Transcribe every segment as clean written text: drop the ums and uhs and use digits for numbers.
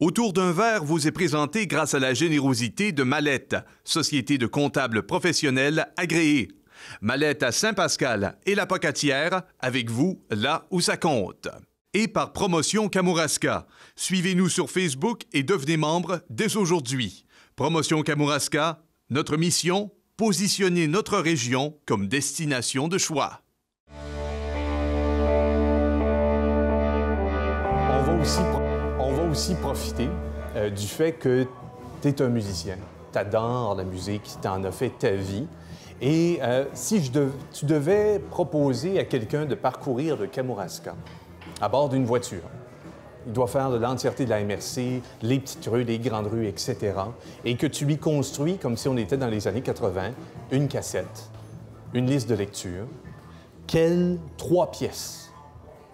Autour d'un verre vous est présenté grâce à la générosité de Mallette, société de comptables professionnels agréée. Mallette à Saint-Pascal et la Pocatière, avec vous là où ça compte. Et par Promotion Kamouraska. Suivez-nous sur Facebook et devenez membre dès aujourd'hui. Promotion Kamouraska, notre mission, positionner notre région comme destination de choix. On va aussi profiter du fait que tu es un musicien. Tu adores la musique, tu en as fait ta vie. Et si tu devais proposer à quelqu'un de parcourir le Kamouraska à bord d'une voiture, il doit faire de l'entièreté de la MRC, les petites rues, les grandes rues, etc., et que tu lui construis, comme si on était dans les années 80, une cassette, une liste de lecture, quelles 3 pièces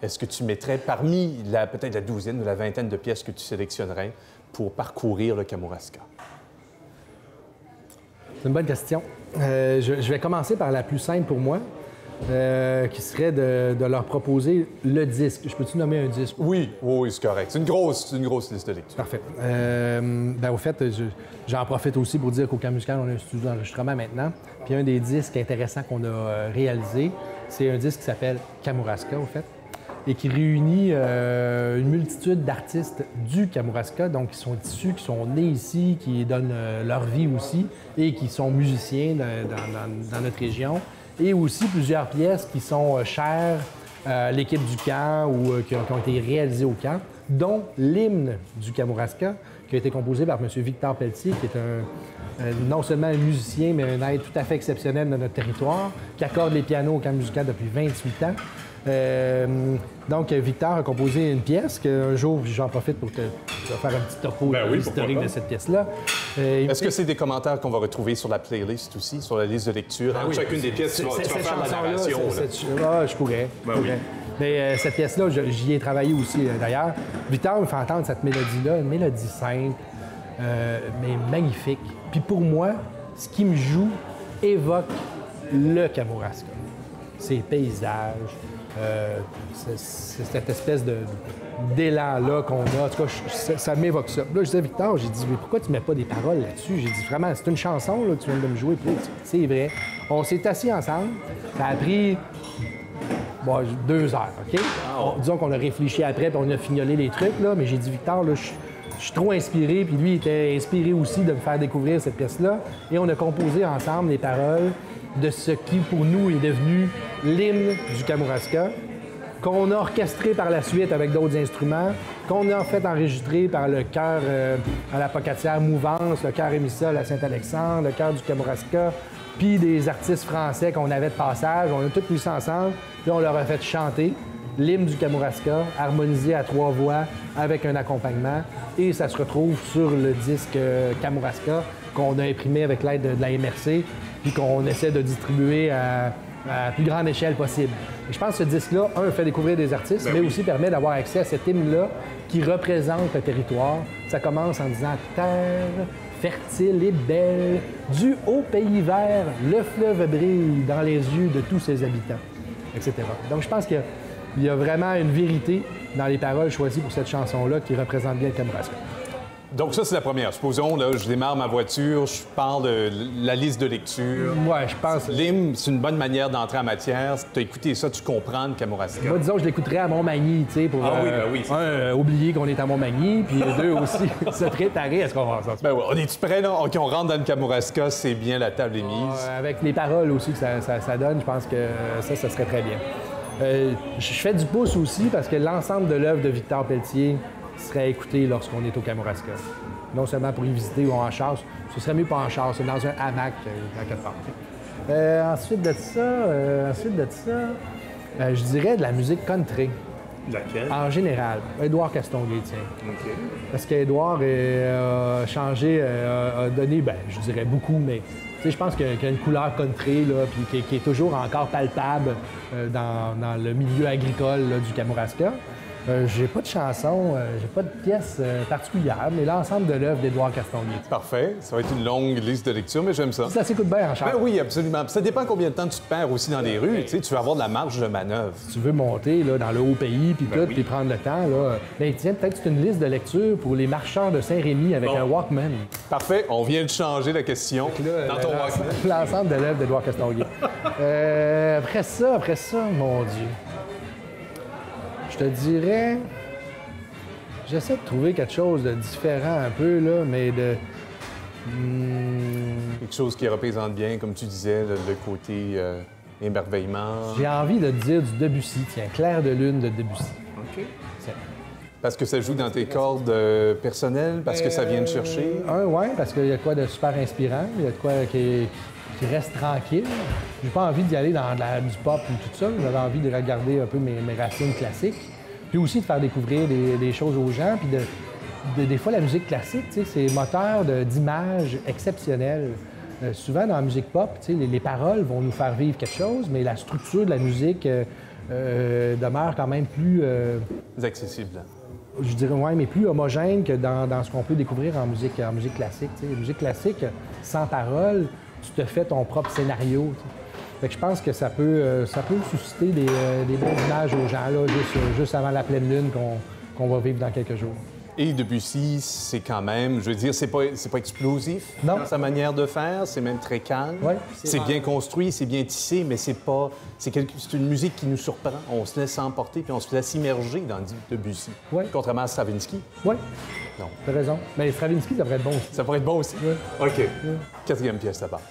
est-ce que tu mettrais parmi peut-être la douzaine ou la vingtaine de pièces que tu sélectionnerais pour parcourir le Kamouraska? C'est une bonne question. Je vais commencer par la plus simple pour moi, qui serait de leur proposer le disque. Je peux-tu nommer un disque? Oui, c'est correct. C'est une grosse liste de lecture. Parfait. Au fait, j'en profite aussi pour dire qu'au Camp musical, on a un studio d'enregistrement maintenant. Puis un des disques intéressants qu'on a réalisé, c'est un disque qui s'appelle Kamouraska, au fait, et qui réunit une multitude d'artistes du Kamouraska, donc qui sont issus, qui sont nés ici, qui donnent leur vie aussi, et qui sont musiciens dans notre région, et aussi plusieurs pièces qui sont chères à l'équipe du camp ou qui ont été réalisées au camp, dont l'hymne du Kamouraska, qui a été composé par M. Victor Pelletier, qui est non seulement un musicien, mais un aide tout à fait exceptionnel de notre territoire, qui accorde les pianos au camp musical depuis 28 ans. Donc, Victor a composé une pièce qu'un jour, j'en profite pour te faire un petit topo historique de cette pièce-là. Est-ce que c'est des commentaires qu'on va retrouver sur la playlist aussi, sur la liste de lecture? Oui. Chacune des pièces, tu vas faire la narration. Je pourrais. Mais cette pièce-là, j'y ai travaillé aussi, d'ailleurs. Victor me fait entendre cette mélodie-là, une mélodie simple, mais magnifique. Puis pour moi, ce qui me joue évoque le Kamouraska. Ses paysages, c'est cette espèce d'élan-là qu'on a. En tout cas, ça m'évoque ça. Là, je disais à Victor, j'ai dit, mais pourquoi tu mets pas des paroles là-dessus? J'ai dit, vraiment, c'est une chanson là, que tu viens de me jouer. Puis, c'est vrai. On s'est assis ensemble. Ça a pris 2 heures, OK? Disons qu'on a réfléchi après, puis on a fignolé les trucs, là. Mais j'ai dit, Victor, là, je suis trop inspiré, puis lui, il était inspiré aussi de me faire découvrir cette pièce-là. Et on a composé ensemble les paroles de ce qui, pour nous, est devenu l'hymne du Kamouraska, qu'on a orchestré par la suite avec d'autres instruments, qu'on a fait enregistrer par le chœur à la Pocatière Mouvance, le chœur Émissol à Saint-Alexandre, le chœur du Kamouraska, puis des artistes français qu'on avait de passage. On a tous mis ça ensemble, puis on leur a fait chanter l'hymne du Kamouraska, harmonisé à 3 voix avec un accompagnement, et ça se retrouve sur le disque Kamouraska qu'on a imprimé avec l'aide de la MRC, puis qu'on essaie de distribuer à la plus grande échelle possible. Et je pense que ce disque-là, fait découvrir des artistes, mais aussi permet d'avoir accès à cet hymne-là qui représente le territoire. Ça commence en disant « Terre fertile et belle, du haut pays vert, le fleuve brille dans les yeux de tous ses habitants », etc. Donc je pense qu'il y a vraiment une vérité dans les paroles choisies pour cette chanson-là qui représente bien le Kamouraska. Donc ça, c'est la première. Supposons, là, je démarre ma voiture, je parle de la liste de lecture. Oui, je pense. L'hymne, c'est une bonne manière d'entrer en matière. Tu as écouté ça, tu comprends le Kamouraska. Moi, disons, je l'écouterais à Montmagny, tu sais, pour oublier qu'on est à Montmagny, puis 2 aussi, se préparer à ce qu'on va faire. Ben oui, on est-tu prêts, là? OK, on rentre dans le Kamouraska, c'est bien, la table est mise. Avec les paroles aussi que ça donne, je pense que ça serait très bien. Je fais du pouce aussi parce que l'ensemble de l'œuvre de Victor Pelletier serait écouté lorsqu'on est au Kamouraska. Non seulement pour y visiter ou en chasse, ce serait mieux pas en chasse, c'est dans un hamac à quelque part. Ensuite de ça, je dirais de la musique country. Laquelle? En général, Édouard Castonguay, tiens. OK. Parce qu'Édouard a changé, a donné, je dirais beaucoup, mais je pense qu'il y a une couleur country, là, puis qui est toujours encore palpable dans le milieu agricole là, du Kamouraska. J'ai pas de chanson, j'ai pas de pièce particulière, mais l'ensemble de l'œuvre d'Édouard Castonguay. Parfait. Ça va être une longue liste de lecture, mais j'aime ça. Ça s'écoute bien en char. Ben oui, absolument. Puis ça dépend combien de temps tu te perds aussi dans les rues. Tu sais, tu vas avoir de la marge de manœuvre. Si tu veux monter là, dans le haut pays, puis tout, puis prendre le temps, là, ben tiens, peut-être que c'est une liste de lecture pour les marchands de Saint-Rémy avec un Walkman. Parfait. On vient de changer la question dans ton Walkman. L'ensemble de l'œuvre d'Édouard Castonguay. Après ça, mon Dieu. Je te dirais... J'essaie de trouver quelque chose de différent un peu, là, mais de... Quelque chose qui représente bien, comme tu disais, le côté émerveillement. J'ai envie de dire du Debussy, tiens, Clair de lune de Debussy. OK. Parce que ça joue dans tes cordes personnelles, parce que ça vient te chercher? Oui, parce qu'il y a de quoi de super inspirant, il y a de quoi qui reste tranquille. J'ai pas envie d'y aller dans du pop ou tout ça, j'avais envie de regarder un peu mes racines classiques. Puis aussi de faire découvrir des choses aux gens. Puis des fois, la musique classique, c'est moteur d'images exceptionnelles. Souvent, dans la musique pop, les paroles vont nous faire vivre quelque chose, mais la structure de la musique demeure quand même plus... accessible. Je dirais, oui, mais plus homogène que dans ce qu'on peut découvrir en musique classique. La musique classique, sans paroles, tu te fais ton propre scénario. Fait que je pense que ça peut susciter des belles images aux gens, là, juste avant la pleine lune qu'on va vivre dans quelques jours. Et Debussy, c'est quand même, je veux dire, c'est pas explosif dans sa manière de faire, c'est même très calme. Ouais, c'est bien construit, c'est bien tissé, mais c'est une musique qui nous surprend. On se laisse emporter puis on se laisse immerger dans Debussy. Ouais. Contrairement à Stravinsky. Oui. Non. T'as raison. Mais Stravinsky, ça devrait être bon aussi. Ça pourrait être bon aussi? Oui. OK. Ouais. Quatrième pièce, ça part.